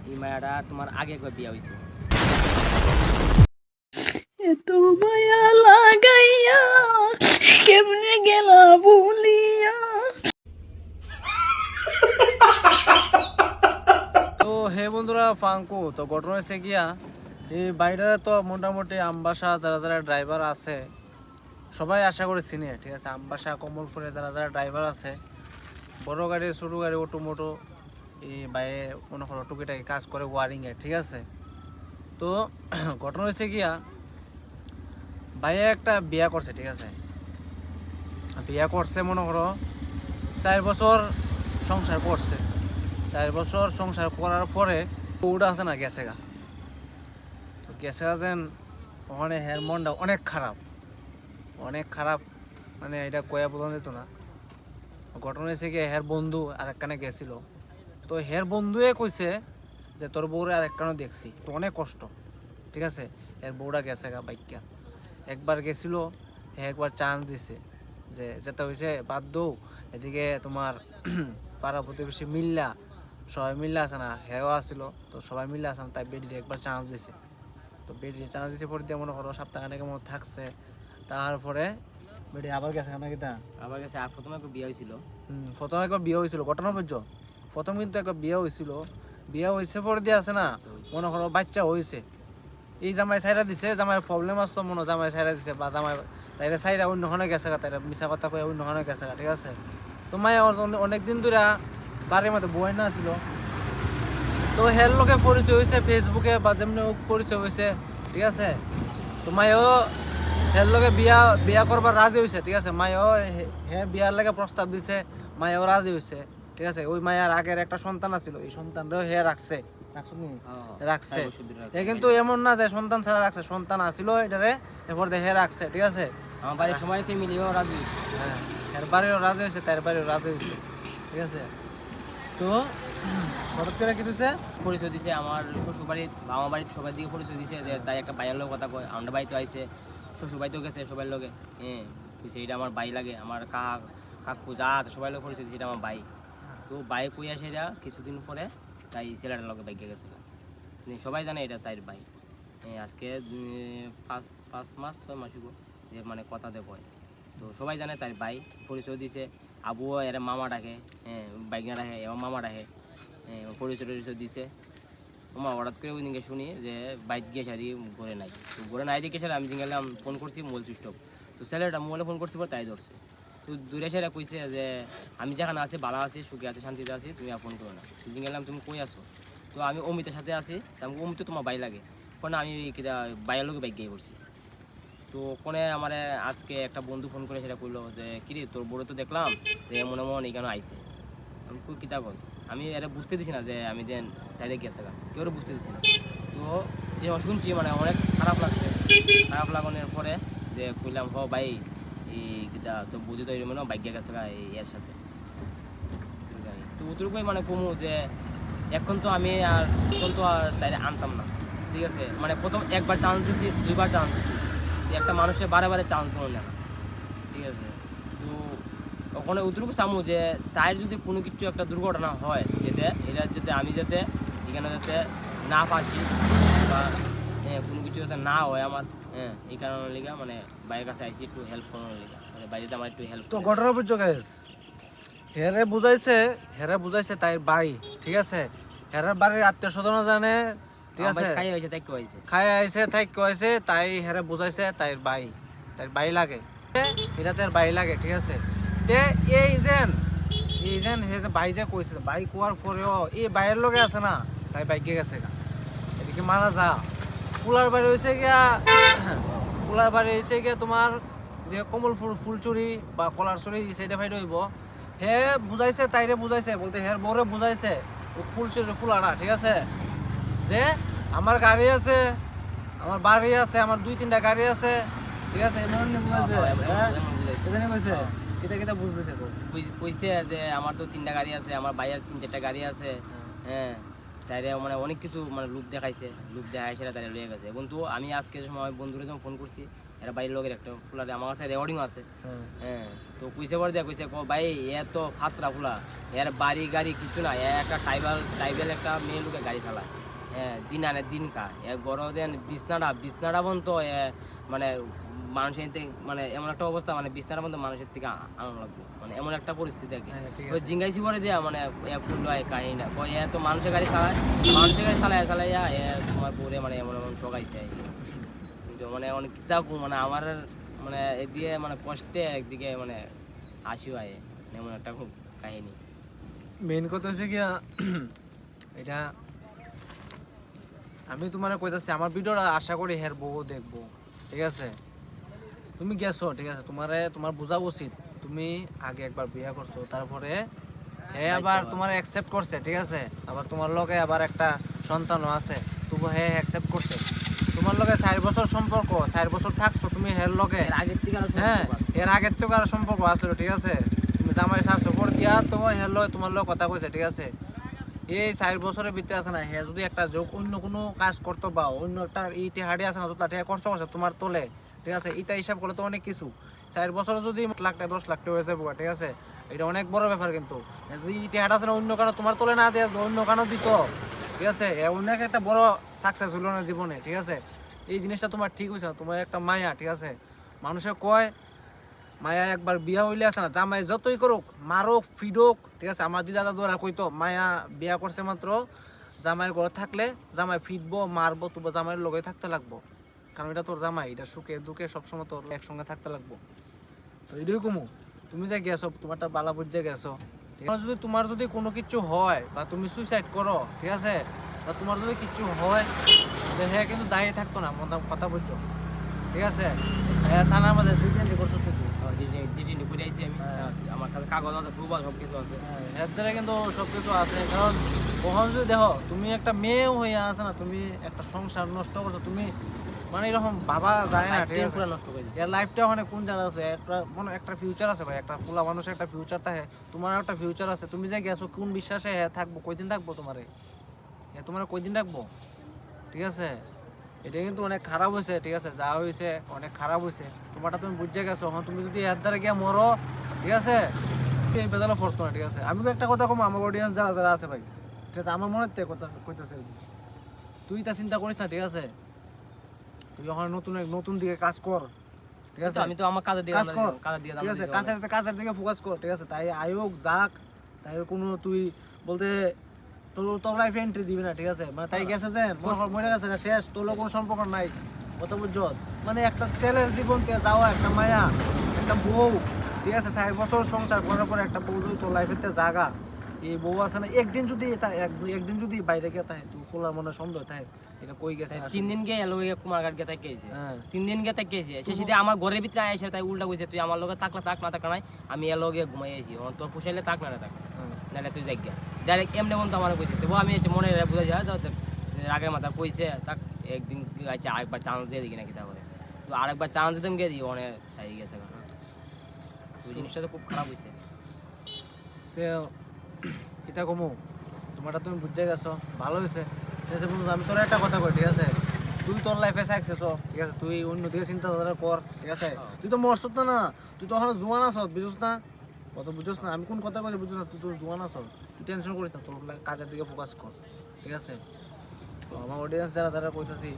এই মায়াটা তোমার আগে একবার বিয়া হয়েছে। এত মায়া লাগাইয়া কেমনে গেলা ভুলিয়া। তো হে বন্ধুরা, ফাঙ্কু তো ঘটনা হয়েছে গিয়া এই বাইরে তো মোটামুটি আমবাসা যারা যারা ড্রাইভার আছে সবাই আশা করে চিনি, ঠিক আছে। আমবাসা কমলপুরে যারা যারা ড্রাইভার আছে, বড় গাড়ি ছোটো গাড়ি অটো মোটো এই বাইরে মনে করো টুকিটাকি কাজ করে ওয়ারিংয়ে, ঠিক আছে। তো ঘটনা হয়েছে গিয়া ভাইয়া একটা বিয়া করছে, ঠিক আছে। বিয়া করছে মনে করো 4 বছর সংসার করছে। 4 বছর সংসার করার পরে বউটা আছে না গেছে গা। তো গেছে গা যেন ওখানে হের মনটা অনেক খারাপ, অনেক খারাপ, মানে এটা কয়া বোঝা যেত না। ঘটনা হয়েছে কি হের বন্ধু আর একখানে গেছিল। তো হের বন্ধুয়ে কইছে যে তোর বউরে আর একখানে দেখছি, তো অনেক কষ্ট, ঠিক আছে। এর বউটা গেছে গা বাইকা, একবার গেছিল, একবার চান্স দিছে যে যেটা হয়েছে বাদ দৌ। এদিকে তোমার পাড়া প্রতিবেশী মিল্লা সবাই মিল্লা আছে না, হেও আসছিল, তো সবাই মিল্লা আছে না, তাই বেডির একবার চান্স দিছে। তো বেডি চান্স দিছে পরে দিয়ে মনে করো সপ্তাহখানেকের মতো থাকছে। তারপরে বেডি আবার গেছে নাকি তা আবার গেছে। আর প্রথমে একবার বিয়া হয়েছিল। প্রথম একবার বিয়ে হয়েছিল, ঘটনা বুঝছো। প্রথম কিন্তু একবার বিয়ে হয়েছিল, বিয়ে হয়েছে পরে দিয়ে আছে না মনে করো বাচ্চা হয়েছে। এই জামাই সাইরা দিছে, জামাই প্রবলেম আসলো মনে জামাই সাইরা দিছে, বা জামাই তাইরা সাইরা অন্যখানে গেছে গা, তাইরা মিশা কথা কয়ে অন্যখানে গেছে গা, ঠিক আছে। তো মায়া অনেকদিন ধরে বাড়ির মধ্যে বই না ছিল। তো হের লোকে পরিচয় হয়েছে ফেসবুকে বা যেমনি পরিচয় হয়েছে, ঠিক আছে। তো মায়ও হের লোকে বিয়া করবার রাজি হয়েছে, ঠিক আছে। মায়ও হে বিয়ার লাগে প্রস্তাব দিছে, মায়ও রাজি হয়েছে, ঠিক আছে। ওই মায়ার আগের একটা সন্তান আছিল, এই সন্তানটাও হে রাখছে, রাখছে। কিন্তু এমন না যে সন্তান ছাড়া রাখছে, সন্তান আছিল এটারে এরপর হে রাখছে, ঠিক আছে। আমার বাড়ির সবাই ফ্যামিলিও রাজি হয়েছে। হ্যাঁ, এর বাড়িও রাজি হয়েছে, তার বাড়িও রাজি হয়েছে, ঠিক আছে। তো হঠাৎ করে কি দিচ্ছে পরিচয় দিছে আমার শ্বশুর বাড়ির, আমার বাড়ির সবার দিকে পরিচয় দিছে যে তাই একটা ভাইয়ের লোক কথা কয়। আমার বাড়িতে আইছে, শ্বশুর বাড়িতেও গেছে সবার লোকে। হ্যাঁ, কইছে এটা আমার ভাই লাগে, আমার কাকু যা সবাই লোক পরিচয় দিছে এটা আমার ভাই। তো ভাই কই আসে এটা কিছুদিন পরে তাই ছেলেটার লোকে বাইকে গেছে। সবাই জানে এটা তাইর ভাই। আজকে 5 মাস 6 মাস হইব যে মানে কথা দেখয়। তো সবাই জানে তার ভাই, পরিচয় দিছে। আবুও এর মামা ডাকে, হ্যাঁ বাইকনা ডাকে, এবং মামা ডাকে, পরিচয় দিছে। মামা হঠাৎ করে ওই দিনকে শুনি যে বাইক গিয়ে সারি ঘরে নাই। তো ঘরে নাই দেখে স্যার আমি গেলাম, ফোন করছি মোবাইল সুইচ অফ। তো ছেলেটা মোবাইলে ফোন করছি পর তাই ধরছে। তো দূরে সেরা কইছে যে আমি যেখানে আছি ভালো আছি, সুখে আছি, শান্তিতে আছি, তুমি আর ফোন করো না। তুই গেলাম তুমি কই আসো? তো আমি অমিতের সাথে আছি। আমি অমিত তোমার বাই লাগে কোন, আমি কিনা বাইরের লোকে বাইক গিয়ে পড়ছি। তো কোনে আমার আজকে একটা বন্ধু ফোন করে সেটা করলো যে কিরে তোর বড় তো দেখলাম যে মনে মনে এখানে আইসে। আমি কই কিতা কস? আমি এটা বুঝতে দিছি না যে আমি দেন তাইলে গেছে গা, কেউ বুঝতে দিছি না। তো যে শুনছি মানে অনেক খারাপ লাগছে। খারাপ লাগানোর পরে যে কইলাম হ ভাই এই কিতা তো বুঝি তো মানে বাইক গেছে গা এই এর সাথে। তো ওটুকুই মানে কমু যে এখন তো আমি আর এখন তো আর তাই আনতাম না, ঠিক আছে। মানে প্রথম একবার চান্স দিছি, দুইবার চান্স দিছি, একটা মানুষের বারে বারে চান্স দেওয়া না, ঠিক আছে। তো ওখানে ওটুকু চামু যে তাই যদি কোনো কিছু একটা দুর্ঘটনা হয় যেতে এটা যাতে আমি যাতে এখানে যাতে না ফাঁসি বা কোনো কিছু যাতে না হয় আমার, হ্যাঁ এই কারণের লিগা মানে বাইরের কাছে আইসি একটু হেল্প করানোর লিগা, মানে বাইরে আমার একটু হেল্প। তো ঘটনা বুঝছো গাইস, হেরে বুঝাইছে তাই ভাই, ঠিক আছে। হেরার বাড়ির আত্মীয় স্বজন জানে, ঠিক আছে। খাই হয়েছে তাই হয়েছে, খাই আইছে তাই কয়েছে, তাই হেরে বুঝাইছে তাই ভাই লাগে, এটা তার ভাই লাগে, ঠিক আছে। তে এই যেন হে যে ভাই যে কইছে, ভাই কোয়ার পরেও এই বাইরের লগে আছে না, তাই বাইকে গেছে গা। এদিকে মারা যা ফুলার বাড়ি হয়েছে গিয়া ফুলার বাড়ি হয়েছে গিয়া তোমার যে কমল ফুলচুরি বা কলার চুরি সেইটা ভাই রইব। হে বুঝাইছে তাইরে বুঝাইছে বলতে হের বউরে বুঝাইছে ফুলচুরি ফুলাটা, ঠিক আছে। যে আমার গাড়ি আছে, আমার বাড়ি আছে, আমার 2-3টা গাড়ি আছে, ঠিক আছে। এমন বুঝাইছে, সেখানে কইছে কিতা কিতা বুঝতেছে তো কইছে যে আমার তো 3টা গাড়ি আছে, আমার ভাইয়ের 3-4টা গাড়ি আছে, হ্যাঁ তাইরে মানে অনেক কিছু মানে লুক দেখাইছে, লুক দেখাই সেটা তাইরে লয়ে গেছে। কিন্তু আমি আজকে সময় বন্ধুরা যখন ফোন করছি এর বাড়ির লোকের একটা ফুলারে আমার কাছে রেকর্ডিংও আছে। হ্যাঁ। হ্যাঁ, তো কইছে পর দিয়া কইছে ভাই এ তো ফাতরা ফুলা, এর বাড়ি গাড়ি কিছু না, এ একটা ট্রাইবেল একটা মেয়ে লোকের গাড়ি চালায়। হ্যাঁ, দিন আনে দিন খায়, এ গরম দেন বিছনাটা বন্ধ, মানে মানুষের মানে এমন একটা অবস্থা, মানে বিছনাটা বন্ধ মানুষের থেকে আনন্দ লাগবে, মানে এমন একটা পরিস্থিতি আর কি। হ্যাঁ, ঠিক ওই আছে। জিঙ্গাইছি করে দেয়া মানে কাহিনী না, এ তো মানুষের গাড়ি চালায়, চালাইয়া এ তোমার পরে মানে এমন এমন ঠকাইছে। কিন্তু মানে অনেক কিতাকু মানে আমার মানে এদিকে মানে কষ্টে একদিকে মানে হাসিও আয়, এমন একটা খুব কাহিনী। মেইন কথা হচ্ছে গিয়া এটা আমি তোমার কইতাছি আমার ভিডিওটা আশা করি হের বউ দেখবো, ঠিক আছে? তুমি গেছো, ঠিক আছে, তোমার বোঝা উচিত তুমি আগে একবার বিয়ে করছো, তারপরে হে আবার তোমার অ্যাকসেপ্ট করছে, ঠিক আছে? আবার তোমার লগে আবার একটা সন্তানও আছে, তবু হে অ্যাকসেপ্ট করছে। তোমার লগে 4 বছর সম্পর্ক, 4 বছর থাকছো তুমি হের লগে। এর আগের থেকে আরো হ্যাঁ, সম্পর্ক আছে। এর আগের থেকে আর সম্পর্ক আসলো, ঠিক আছে? তুমি জামাই সারছো পর দিয়া তোমার হের লগে তোমার লগে কথা কইছে, ঠিক আছে? এই 4 বছরের ভিতরে আছে না, হ্যাঁ যদি একটা যোগ অন্য কোনো কাজ করতো বা অন্য একটা ইটে হাড়ি আছে না, তো তাতে কষ্ট করছে তোমার তোলে, ঠিক আছে? এটা হিসাব করলে তো অনেক কিছু। 4 বছরে যদি 1 লাখ টাকা 10 লাখ টাকা হয়ে যাবে, ঠিক আছে? এটা অনেক বড় ব্যাপার। কিন্তু যদি ইটে হাড় আছে না, অন্য কারো তোমার তোলে না দিয়ে অন্য কারো দিত, ঠিক আছে? অনেক একটা বড় সাকসেস হলো না জীবনে, ঠিক আছে? এই জিনিসটা তোমার ঠিক হয়েছে না, তোমার একটা মায়া, ঠিক আছে? মানুষে কয় মায়া একবার বিয়া হইলে আছে না, জামাই যতই করুক, মারুক ফিডুক, ঠিক আছে? আমার দিদা দাদুরা কইতো মায়া বিয়া করছে মাত্র জামাইয়ের ঘরে থাকলে জামাই ফিটবো মারবো, তবু জামাইয়ের লগে থাকতে লাগবো, কারণ এটা তোর জামাই, এটা সুখে দুঃখে সবসময় তোর একসঙ্গে থাকতে লাগবো। তো এটাই কমু, তুমি যে গেছো তোমারটা বালা বুঝে গেছো, ঠিক আছে? তোমার যদি কোনো কিছু হয় বা তুমি সুইসাইড করো, ঠিক আছে, বা তোমার যদি কিছু হয়, হ্যাঁ কিন্তু দাঁড়িয়ে থাকতো না, মনে কথা বুঝছো, ঠিক আছে? হ্যাঁ থানার মধ্যে ডিটেনলি করছো তো ডিটেইন করে আইছি আমি। আমার কাছে কাগজ আছে, প্রুফ আছে, সব কিছু আছে। এর দ্বারা কিন্তু সবকিছু আছে। কারণ কখন যদি দেখো তুমি একটা মেয়েও হয়ে আছে না, তুমি একটা সংসার নষ্ট করছো, তুমি মানে এরকম ভাবা যায় না, ঠিক আছে? পুরো নষ্ট করে দিছে। এর লাইফটা ওখানে কোন জায়গা আছে, একটা মানে একটা ফিউচার আছে ভাই, একটা ফুলা মানুষের একটা ফিউচার থাকে, তোমার একটা ফিউচার আছে। তুমি যে গেছো কোন বিশ্বাসে থাকবো, কয়দিন থাকবো তোমারে, তোমার কয়দিন রাখবো, ঠিক আছে? এটা কিন্তু অনেক খারাপ হয়েছে, ঠিক আছে? যা হয়েছে অনেক খারাপ হয়েছে, তোমারটা তুমি বুঝে গেছো। এখন তুমি যদি এর দ্বারা গিয়ে মরো, ঠিক আছে, এই বেজালে পড়তো না, ঠিক আছে? আমি তো একটা কথা কম, আমার অডিয়েন্স যারা যারা আছে ভাই, ঠিক আছে, আমার মনের থেকে কথা কইতেছে, তুই তা চিন্তা করিস না, ঠিক আছে? তুই এখন নতুন দিকে কাজ কর, ঠিক আছে? আমি তো আমার কাজে দিয়ে কাজ কর, দিয়ে ঠিক আছে? কাজের দিকে ফোকাস কর, ঠিক আছে? তাই আয়োগ যাক, তাই কোনো তুই বলতে তোর লাইফে এন্ট্রি দিবি না, ঠিক আছে? মানে তাই গেছে যে মরে গেছে শেষ, তোর কোনো সম্পর্ক নাই, কত বুঝছো? মানে একটা ছেলের জীবন থেকে যাওয়া, একটা মায়া, একটা বউ, ঠিক আছে? 4 বছর সংসার করার পরে একটা বউ যদি তোর লাইফেতে জাগা, এই বউ আছে না, একদিন যদি বাইরে গিয়ে থাকে, তুই ফুলার মনে সন্দেহ থাকে, এটা কই গেছে? 3 দিন গে এলো কুমারঘাট গে তাকিয়েছে। হ্যাঁ। 3 দিন গে তাকিয়েছে, সে সিধে আমার ঘরের ভিতরে আইসে তাই উল্টা কইছে, তুই আমার লগে থাক না থাক নাই, আমি এর লগে ঘুমাই আইছি, তোর পুষাইলে থাক না থাক, নাহলে তুই যাই গিয়া। ডাইরেক্ট এমনি বলতো আমার কইছে, তবু আমি মনে বুঝা যায় রাগের মাথা কইছে, তাক একদিন আচ্ছা আরেকবার চান্স দিয়ে দিই নাকি, তারপরে তো আরেকবার চান্স দিতাম গিয়ে দিই অনেক তাই গেছে। ওই জিনিসটা তো খুব খারাপ হয়েছে। কিটা কমু, তোমারটা তুমি বুঝে গেছো, ভালো হয়েছে, ঠিক আছে বন্ধু? আমি তোর একটা কথা কই, ঠিক আছে? তুই তোর লাইফে সাকসেস হ, ঠিক আছে? তুই অন্যদিকে চিন্তাধারা কর, ঠিক আছে? তুই তো মরছ না, তুই তো এখন জোয়ান আছ, বুঝছ না? কত বুঝছ না আমি কোন কথা কইছি, বুঝছ না? তুই তো জোয়ান আছ, তুই টেনশন করিস না, তোর কাজের দিকে ফোকাস কর, ঠিক আছে? তো আমার অডিয়েন্স যারা যারা কইতাছি,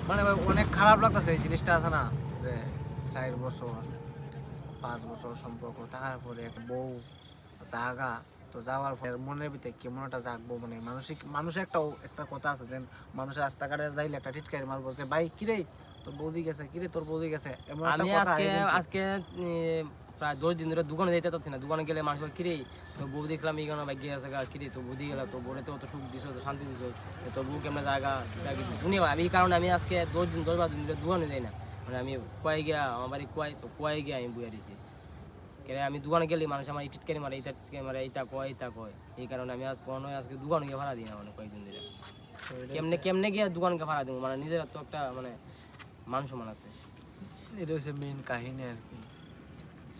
মানে ভাই অনেক খারাপ লাগতেছে এই জিনিসটা, আছে না যে 4 বছর 5 বছর সম্পর্ক থাকার পরে এক বউ জাগা, তো যাওয়ার পর মনের ভিতরে কেমন একটা জাগবো, মানে মানুষের একটা কথা আছে যে মানুষের রাস্তাঘাটে যাইলে একটা টিটকারি মারবো যে ভাই কিরে তোর বৌদি গেছে, কিরে তোর বৌদি গেছে, এমন একটা আমি কথা আজকে প্রায় 10 দিন ধরে দোকানে যাইতে পারছি না। দোকানে গেলে মানুষ কিরে তোর বউ দেখলাম এই গান ভাগ্য আছে, কিরে তোর বৌদি গেল, তোর বোরে তো সুখ দিছ, তো শান্তি দিছ, তোর বউ কেমন জায়গা দুনিয়া। আমি এই কারণে আমি আজকে 10-12 দিন ধরে দোকানে যাই না, মানে আমি কুয়াই গিয়া আমার বাড়ি কুয়াই গিয়া আমি বইয়া দিছি। আমি দোকানে গেলে মানুষ আমার টিটকারি মারে, এইটা কয় এই কারণে আমি আজকে দোকানে গিয়ে ভাড়া দিই না, মানে কয়েকদিন ধরে। কেমনে গিয়ে দোকানকে ভাড়া দিব, মানে নিজের তো একটা মানে মান সম্মান আছে। এটা হচ্ছে মেইন কাহিনী আর কি।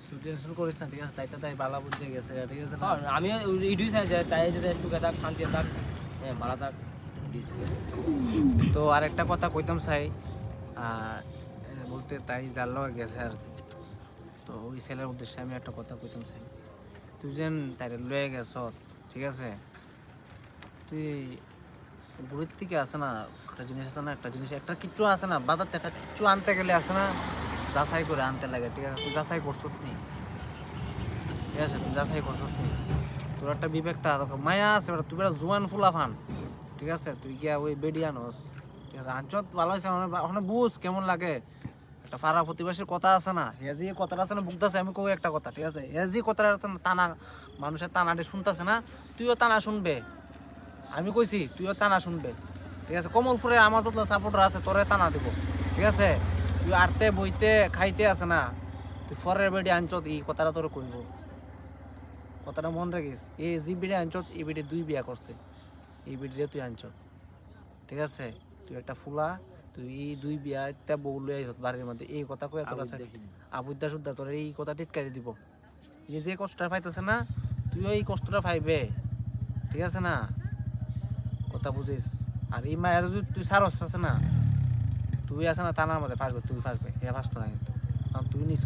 তুই টেনশন করিস না, ঠিক আছে? তাই বালা বুঝে গেছে, ঠিক আছে না? আমি ইডুই চাই যে তাই যদি একটু থাক, শান্তি থাক, হ্যাঁ ভালো থাক। তো আরেকটা কথা কইতাম চাই, বলতে তাই যার লগে গেছে আর কি। তো ওই ছেলের উদ্দেশ্যে আমি একটা কথা কইতাম চাই, তুই যেন তাইরে লয়ে গেছ, ঠিক আছে, তুই বুড়ির থেকে আছে না একটা জিনিস আছে না, একটা জিনিস একটা কিচ্ছু আছে না, বাজার থেকে কিচ্ছু আনতে গেলে আছে না যাচাই করে আনতে লাগে, ঠিক আছে, তুই যাচাই করছত নি, ঠিক আছে, তুই যাচাই করছত নি, তোর একটা বিবেকটা মায়া আছে, তুই একটা জোয়ান ফুলা ফান, ঠিক আছে, তুই গিয়া ওই বেডিয়ানস, ঠিক আছে, আঞ্চত ভালো হয়েছে, ওখানে বুঝ কেমন লাগে, একটা পাড়া প্রতিবেশীর কথা আছে না, হে যে কথাটা আছে না বুঝতেছে, আমি কই একটা কথা, ঠিক আছে, হে যে কথাটা টানা মানুষের টানাটি শুনতেছে না, তুইও টানা শুনবে, আমি কইছি তুইও টানা শুনবে, ঠিক আছে, কমলপুরে আমার যত সাপোর্টার আছে তোরে টানা দিব, ঠিক আছে, তুই আরতে বইতে খাইতে আছে না, তুই ফরের বেডি আঞ্চত এই কথাটা তোর কইব, কথাটা মন রাখিস, এই যে বেডি আঞ্চত এই বেডি 2 বিয়া করছে, এই বেডিরে তুই আঞ্চত, ঠিক আছে, তুই একটা ফুলা, তুই এই 2 বিয়া একটা বউ লই আইছত বাড়ির মধ্যে, এই কথা কই তোর কাছে আবুদ্দা সুদ্দা তোর এই কথা টিটকারি দিব, এই যে কষ্টটা পাইতেছে না, তুইও এই কষ্টটা পাইবে, ঠিক আছে না, কথা বুঝিস, আর এই মায়ের যদি তুই সারস আছে না, তুই আছে না টানার মধ্যে ফাঁসবে, তুই ফাঁসবে, এ ফাঁসতো না কিন্তু, কারণ তুই নিস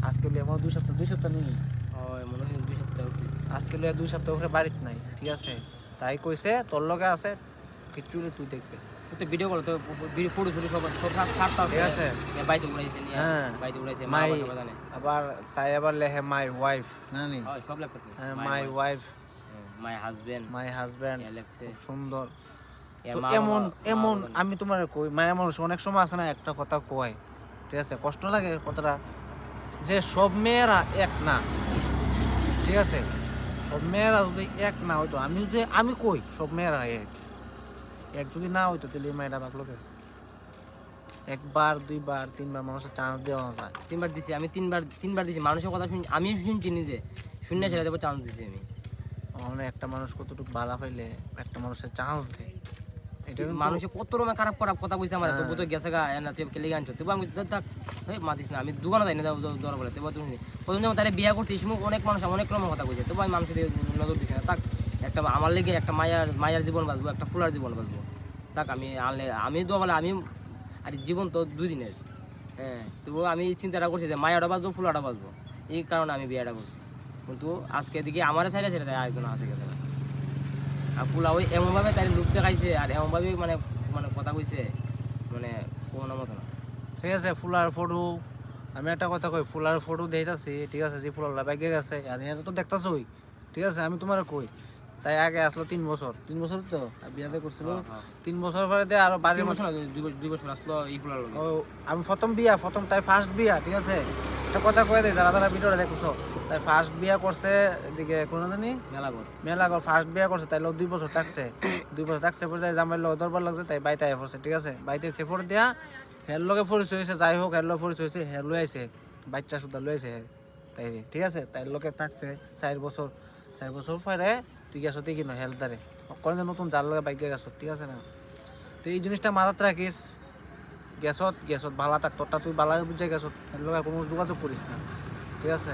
আজকে লিয়ে আমার 2 সপ্তাহ নেই, হয় মনে হয় 2 সপ্তাহ হইছে। আজকে লিয়ে 2 সপ্তাহ করে বাড়িতে নাই, ঠিক আছে, তাই কইছে তোর লগে আছে কিচ্ছু তুই দেখবে, ও তো ভিডিও কল তো ভিডিও ফটো ছবি সব ছাড়তা আছে, ঠিক আছে, বাইতে উড়াইছে নিয়ে, হ্যাঁ। বাইতে উড়াইছে মা মাই বাবা জানে, আবার তাই আবার লেহে মাই ওয়াইফ নানি, হয় সব লেখছে, হ্যাঁ my wife, my husband my husband, লেখছে, খুব সুন্দর, এর তো মা এমন বাবা- এমন মা বাবা আমি তোমার কই মায়া মানুষ অনেক সময় আছে না একটা কথা কয়, ঠিক আছে, কষ্ট লাগে কথাটা, যে সব মেয়েরা এক না, ঠিক আছে, সব মেয়েরা যদি এক না হইতো, আমি কই সব মেয়েরা এক যদি না হইতো তাহলে এই মেয়েটা বাকলো কে, 1 বার 2 বার 3 বার মানুষের চান্স দেওয়া যায়, 3 বার দিছি আমি, 3 বার দিছি, মানুষের কথা শুনি, আমি শুনছি নিজে, শুনে ছেড়ে দেবো, চান্স দিছি আমি, মানে একটা মানুষ কতটুকু বালা পাইলে একটা মানুষের চান্স দেয়, এটা কিন্তু- মানুষে কত রকমের খারাপ খারাপ কথা কইছে আমার, হ্যাঁ। তবু তো গেছে গা না, তুই কেলে গান তবু আমি থাক মাতিস না, আমি দোকানে যাই না দৌড়া বলে, তবু তুমি প্রথম যখন তারা বিয়া করছি এই সময় অনেক মানুষ অনেক রকম কথা কইছে, তবু আমি মানুষের দিকে নজর দিছি না, থাক একটা আমার লেগে একটা মায়ার জীবন বাঁচবো, একটা ফুলার জীবন বাঁচবো, থাক আমি আনলে আমি তো বলে আমি, আর জীবন তো 2 দিনের, হ্যাঁ, তবু আমি চিন্তাটা করছি যে মায়াটা বাঁচবো ফুলাটা বাঁচবো, এই কারণে আমি বিয়েটা করছি, কিন্তু আজকে দিকে আমার ছেড়ে ছেড়ে দেয় আরেকজন আছে গেছে, আর ফুলা ওই এমনভাবে তাই লুক দেখাইছে, আর এমনভাবে মানে মানে কথা কইছে, মানে কোনো মতো না, ঠিক আছে, ফুলার ফটো, আমি একটা কথা কই, ফুলার ফটো দেখাচ্ছি, ঠিক আছে, যে ফুলার বাইকে গেছে আর এটা তো দেখতেছই, ঠিক আছে, আমি তোমার কই, তাই আগে আসলো 3 বছর, 3 বছর তো আর বিয়াতে করছিল, হ্যাঁ। 3 বছর পরে দিয়ে আরো বাড়ির 3 মধ্যে, বছর না, 2 বছর আসলো এই ফুলার লগে, ও, আমি প্রথম তাই ফার্স্ট বিয়া, ঠিক আছে, একটা কথা কয়ে দেয় যারা যারা ভিডিওটা দেখছো, তাই ফার্স্ট বিয়া করছে এদিকে কোনো জানি মেলা ঘর, মেলা ফার্স্ট বিয়া করছে, তাই লোক 2 বছর থাকছে, 2 বছর থাকছে পরে তাই জামাই লোক দরবার লাগছে, তাই বাইতে আয় পড়ছে, ঠিক আছে, বাইতে সেফর দিয়া হের লগে পরিচয় হয়েছে, যাই হোক হের লগে পরিচয় হয়েছে, হের লই আইছে বাচ্চা সুদ্ধা লই আইছে তাই রে, ঠিক আছে, তাই লোকে থাকছে 4 বছর, 4 বছর পরে তুই গেছো তুই কিনো হেলথ দারে করে নতুন যার লগে বাইকে গেছো, ঠিক আছে না, তো এই জিনিসটা মাথাত রাখিস, গেছত ভালো থাক, তোরটা তুই বালা বুঝে গেছত, এর লগে কোনো যোগাযোগ করিস না, ঠিক আছে।